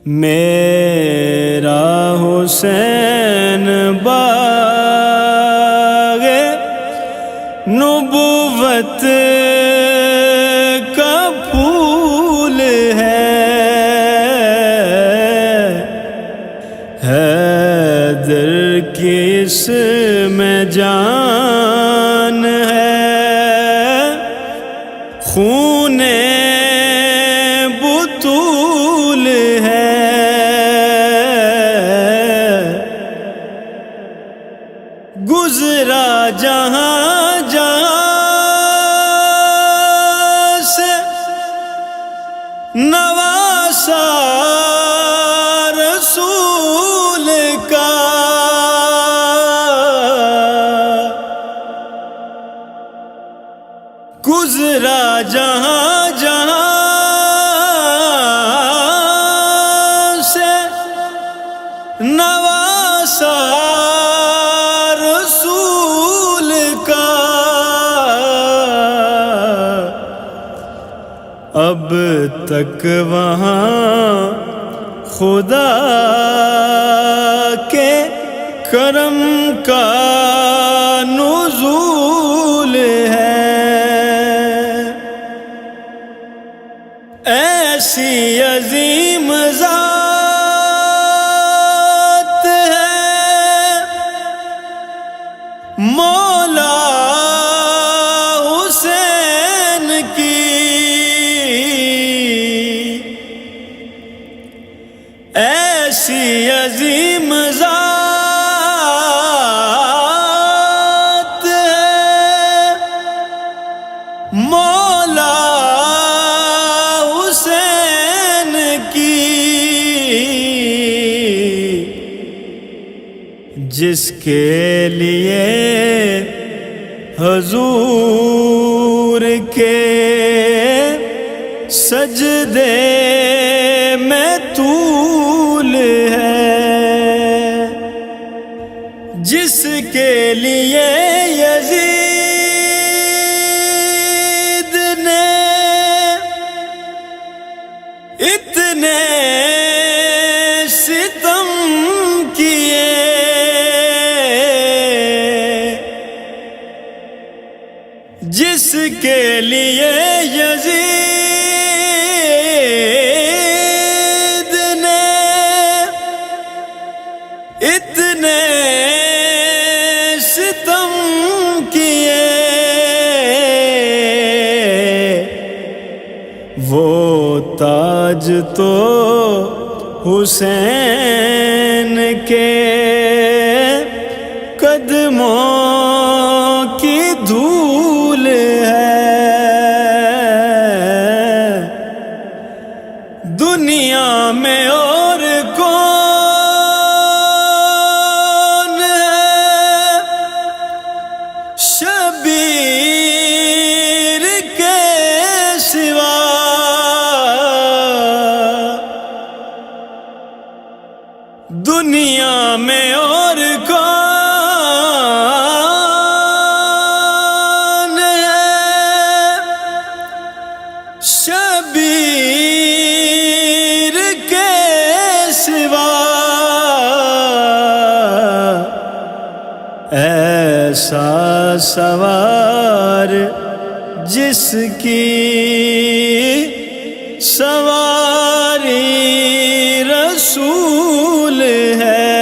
میرا حسین باغ نبوت کا پھول ہے، حیدر کی اس میں جان ہے، خون بطول ہے، گزرا جہاں جہاں سے نواسا رسول کا، گزرا جہاں جہاں سے نواسا رسول کا، اب تک وہاں خدا کے کرم کا نزول ہے، ایسی عظیم ذات ہے مولا حسین کی، ایسی عظیم ذات ہے مولا حسین کی، جس کے لیے حضور کے سجدے میں طول ہے، جس کے لیے یزید نے اتنے ستم کیے، جس کے لیے یزید نے اتنے ستم کیے، وہ تاج تو حسین کے قدموں کی دھول ہے، دنیا میں اور کون ہے شبیر کے سوا، دنیا میں اور کون ہے شبیر کے سوا، ایسا سوار جس کی سواری رسول ہے،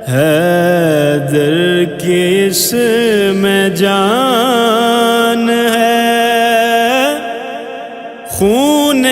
حیدر کی اس میں جان ہے، خون